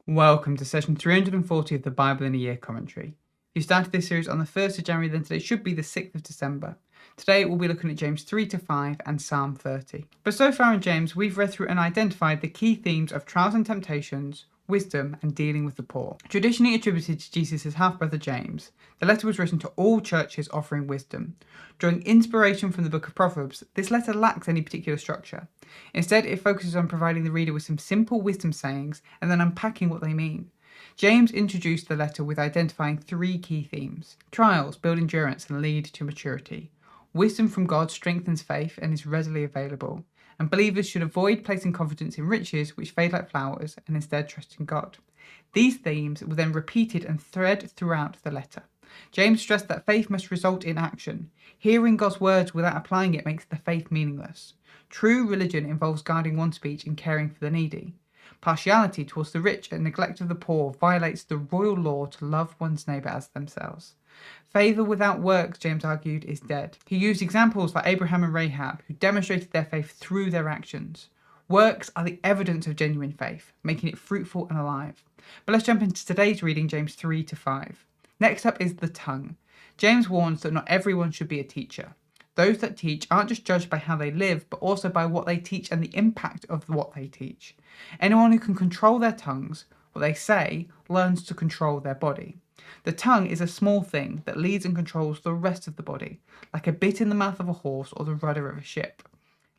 Welcome to session 340 of the Bible in a Year commentary. If you started this series on the 1st of January, then today should be the 6th of December. Today we'll be looking at James 3 to 5 and Psalm 30. But so far in James, we've read through and identified the key themes of trials and temptations, wisdom, and dealing with the poor. Traditionally attributed to Jesus' half-brother James, the letter was written to all churches offering wisdom. Drawing inspiration from the book of Proverbs, this letter lacks any particular structure. Instead, it focuses on providing the reader with some simple wisdom sayings and then unpacking what they mean. James introduced the letter with identifying three key themes. Trials build endurance and lead to maturity. Wisdom from God strengthens faith and is readily available. And believers should avoid placing confidence in riches which fade like flowers and instead trust in God. These themes were then repeated and thread throughout the letter. James stressed that faith must result in action. Hearing God's words without applying it makes the faith meaningless. True religion involves guarding one's speech and caring for the needy. Partiality towards the rich and neglect of the poor violates the royal law to love one's neighbour as themselves. Favour without works, James argued, is dead. He used examples like Abraham and Rahab, who demonstrated their faith through their actions. Works are the evidence of genuine faith, making it fruitful and alive. But let's jump into today's reading, James 3 to 5. Next up is the tongue. James warns that not everyone should be a teacher. Those that teach aren't just judged by how they live, but also by what they teach and the impact of what they teach. Anyone who can control their tongues, what they say, learns to control their body. The tongue is a small thing that leads and controls the rest of the body, like a bit in the mouth of a horse or the rudder of a ship.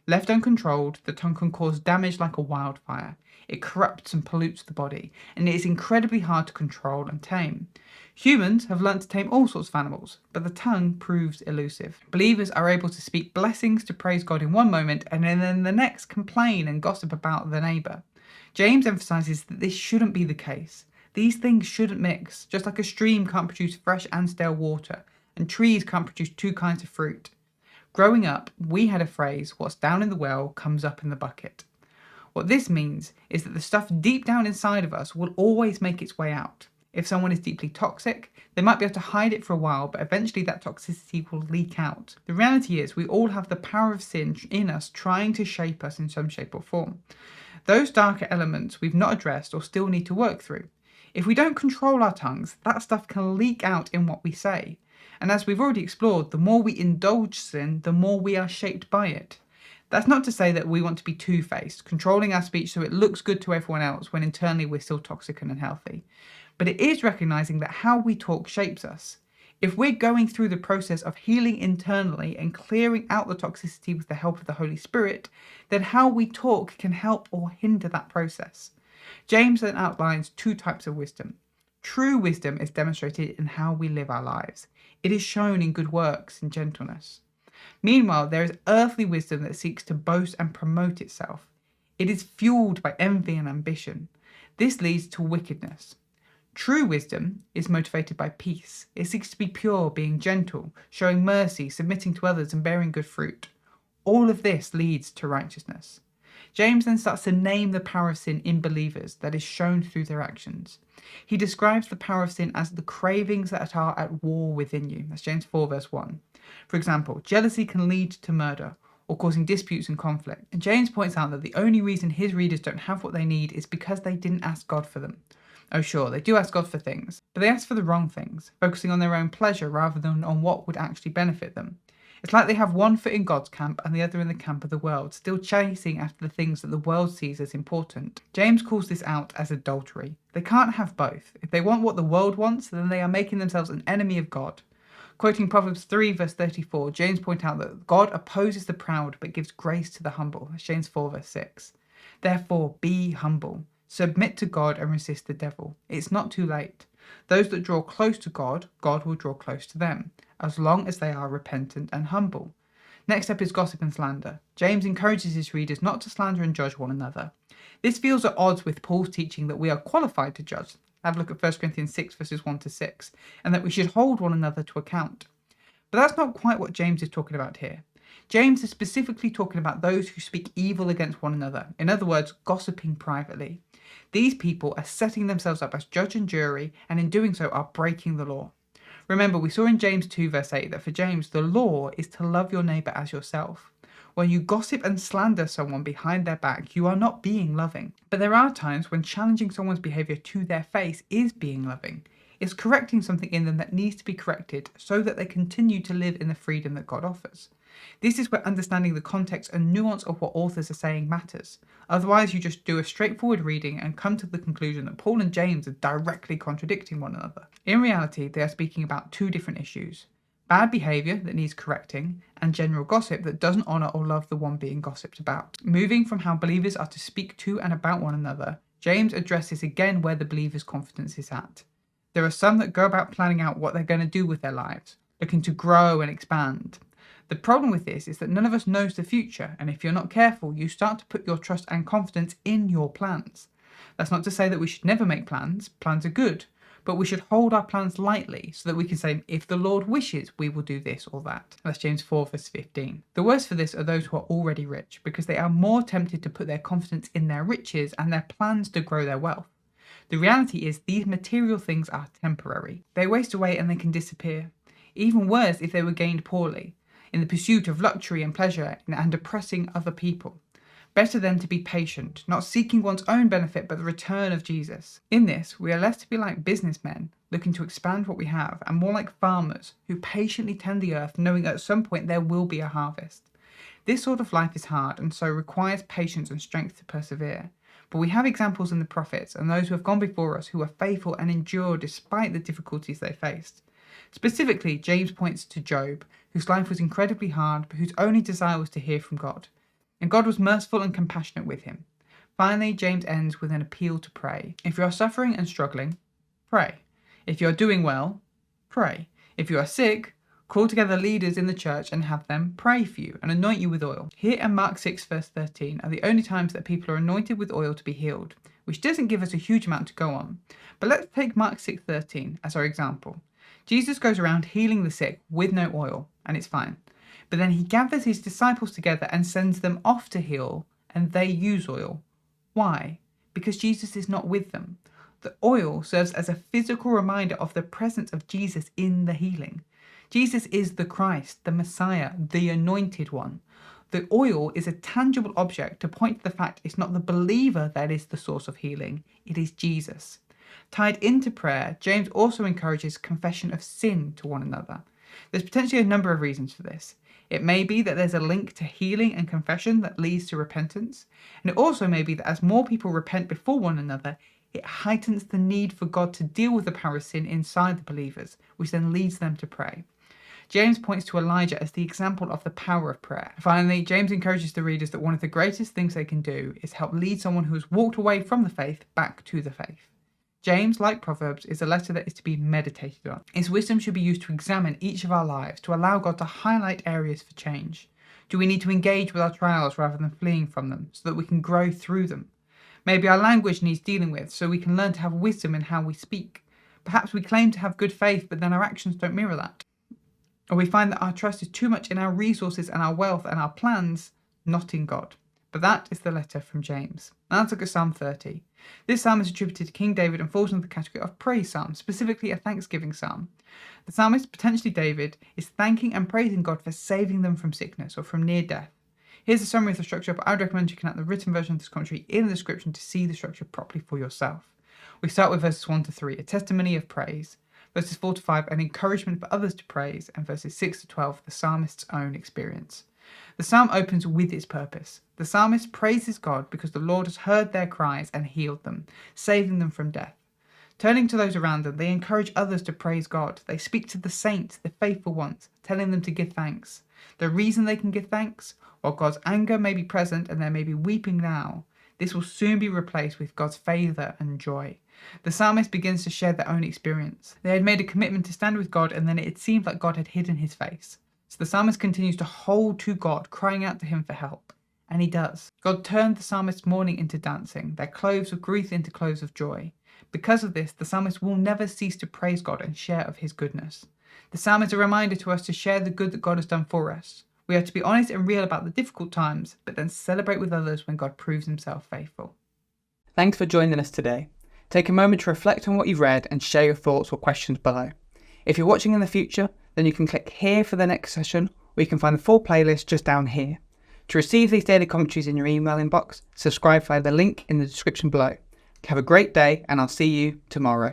Left uncontrolled, the tongue can cause damage like a wildfire. It corrupts and pollutes the body, and it is incredibly hard to control and tame. Humans have learnt to tame all sorts of animals, but the tongue proves elusive. Believers are able to speak blessings to praise God in one moment, and then the next complain and gossip about their neighbour. James emphasises that this shouldn't be the case. These things shouldn't mix, just like a stream can't produce fresh and stale water, and trees can't produce two kinds of fruit. Growing up, we had a phrase, what's down in the well comes up in the bucket. What this means is that the stuff deep down inside of us will always make its way out. If someone is deeply toxic, they might be able to hide it for a while, but eventually that toxicity will leak out. The reality is we all have the power of sin in us trying to shape us in some shape or form. Those darker elements we've not addressed or still need to work through. If we don't control our tongues, that stuff can leak out in what we say. And as we've already explored, the more we indulge sin, the more we are shaped by it. That's not to say that we want to be two-faced, controlling our speech so it looks good to everyone else when internally we're still toxic and unhealthy. But it is recognising that how we talk shapes us. If we're going through the process of healing internally and clearing out the toxicity with the help of the Holy Spirit, then how we talk can help or hinder that process. James then outlines two types of wisdom. True wisdom is demonstrated in how we live our lives. It is shown in good works and gentleness. Meanwhile, there is earthly wisdom that seeks to boast and promote itself. It is fueled by envy and ambition. This leads to wickedness. True wisdom is motivated by peace. It seeks to be pure, being gentle, showing mercy, submitting to others, and bearing good fruit. All of this leads to righteousness. James then starts to name the power of sin in believers that is shown through their actions. He describes the power of sin as the cravings that are at war within you. That's James 4 verse 1. For example, jealousy can lead to murder or causing disputes and conflict. And James points out that the only reason his readers don't have what they need is because they didn't ask God for them. Oh sure, they do ask God for things, but they ask for the wrong things, focusing on their own pleasure rather than on what would actually benefit them. It's like they have one foot in God's camp and the other in the camp of the world, still chasing after the things that the world sees as important. James calls this out as adultery. They can't have both. If they want what the world wants, then they are making themselves an enemy of God. Quoting Proverbs 3 verse 34, James points out that God opposes the proud but gives grace to the humble. That's James 4 verse 6. Therefore, be humble. Submit to God and resist the devil. It's not too late. Those that draw close to God, God will draw close to them, as long as they are repentant and humble. Next up is gossip and slander. James encourages his readers not to slander and judge one another. This feels at odds with Paul's teaching that we are qualified to judge. Have a look at 1 Corinthians 6 verses 1 to 6, and that we should hold one another to account. But that's not quite what James is talking about here. James is specifically talking about those who speak evil against one another, in other words, gossiping privately. These people are setting themselves up as judge and jury, and in doing so are breaking the law. Remember, we saw in James 2 verse 8 that for James, the law is to love your neighbour as yourself. When you gossip and slander someone behind their back, you are not being loving. But there are times when challenging someone's behavior to their face is being loving. It's correcting something in them that needs to be corrected so that they continue to live in the freedom that God offers. This is where understanding the context and nuance of what authors are saying matters. Otherwise, you just do a straightforward reading and come to the conclusion that Paul and James are directly contradicting one another. In reality, they are speaking about two different issues: bad behaviour that needs correcting, and general gossip that doesn't honour or love the one being gossiped about. Moving from how believers are to speak to and about one another, James addresses again where the believer's confidence is at. There are some that go about planning out what they're going to do with their lives, looking to grow and expand. The problem with this is that none of us knows the future, and if you're not careful, you start to put your trust and confidence in your plans. That's not to say that we should never make plans. Plans are good. But we should hold our plans lightly so that we can say, if the Lord wishes, we will do this or that. That's James 4 verse 15. The worst for this are those who are already rich, because they are more tempted to put their confidence in their riches and their plans to grow their wealth. The reality is these material things are temporary. They waste away and they can disappear. Even worse if they were gained poorly, in the pursuit of luxury and pleasure and oppressing other people. Better then to be patient, not seeking one's own benefit but the return of Jesus. In this, we are left to be like businessmen, looking to expand what we have, and more like farmers who patiently tend the earth, knowing at some point there will be a harvest. This sort of life is hard and so requires patience and strength to persevere. But we have examples in the prophets and those who have gone before us who were faithful and endured despite the difficulties they faced. Specifically, James points to Job, whose life was incredibly hard but whose only desire was to hear from God. And God was merciful and compassionate with him. Finally, James ends with an appeal to pray. If you are suffering and struggling, pray. If you are doing well, pray. If you are sick, call together leaders in the church and have them pray for you and anoint you with oil. Here and Mark 6 verse 13 are the only times that people are anointed with oil to be healed, which doesn't give us a huge amount to go on. But let's take Mark 6:13 as our example. Jesus goes around healing the sick with no oil, and it's fine. But then he gathers his disciples together and sends them off to heal, and they use oil. Why? Because Jesus is not with them. The oil serves as a physical reminder of the presence of Jesus in the healing. Jesus is the Christ, the Messiah, the Anointed One. The oil is a tangible object to point to the fact it's not the believer that is the source of healing, it is Jesus. Tied into prayer, James also encourages confession of sin to one another. There's potentially a number of reasons for this. It may be that there's a link to healing and confession that leads to repentance, and it also may be that as more people repent before one another, it heightens the need for God to deal with the power of sin inside the believers, which then leads them to pray. James points to Elijah as the example of the power of prayer. Finally, James encourages the readers that one of the greatest things they can do is help lead someone who has walked away from the faith back to the faith. James, like Proverbs, is a letter that is to be meditated on. Its wisdom should be used to examine each of our lives, to allow God to highlight areas for change. Do we need to engage with our trials rather than fleeing from them, so that we can grow through them? Maybe our language needs dealing with, so we can learn to have wisdom in how we speak. Perhaps we claim to have good faith, but then our actions don't mirror that. Or we find that our trust is too much in our resources and our wealth and our plans, not in God. But that is the letter from James. Now let's look at Psalm 30. This psalm is attributed to King David and falls into the category of praise psalm, specifically a thanksgiving psalm. The psalmist, potentially David, is thanking and praising God for saving them from sickness or from near death. Here's a summary of the structure, but I would recommend checking out the written version of this commentary in the description to see the structure properly for yourself. We start with verses 1 to 3, a testimony of praise. Verses 4 to 5, an encouragement for others to praise. And verses 6 to 12, the psalmist's own experience. The psalm opens with its purpose. The psalmist praises God because the Lord has heard their cries and healed them, saving them from death. Turning to those around them, they encourage others to praise God. They speak to the saints, the faithful ones, telling them to give thanks. The reason they can give thanks? While God's anger may be present and there may be weeping now, this will soon be replaced with God's favour and joy. The psalmist begins to share their own experience. They had made a commitment to stand with God, and then it seemed like God had hidden his face. So the psalmist continues to hold to God, crying out to him for help. And he does. God turned the psalmist's mourning into dancing, their clothes of grief into clothes of joy. Because of this, the psalmist will never cease to praise God and share of his goodness. The psalm is a reminder to us to share the good that God has done for us. We are to be honest and real about the difficult times, but then celebrate with others when God proves himself faithful. Thanks for joining us today. Take a moment to reflect on what you've read and share your thoughts or questions below. If you're watching in the future, then you can click here for the next session, or you can find the full playlist just down here. To receive these daily commentaries in your email inbox, subscribe via the link in the description below. Have a great day, and I'll see you tomorrow.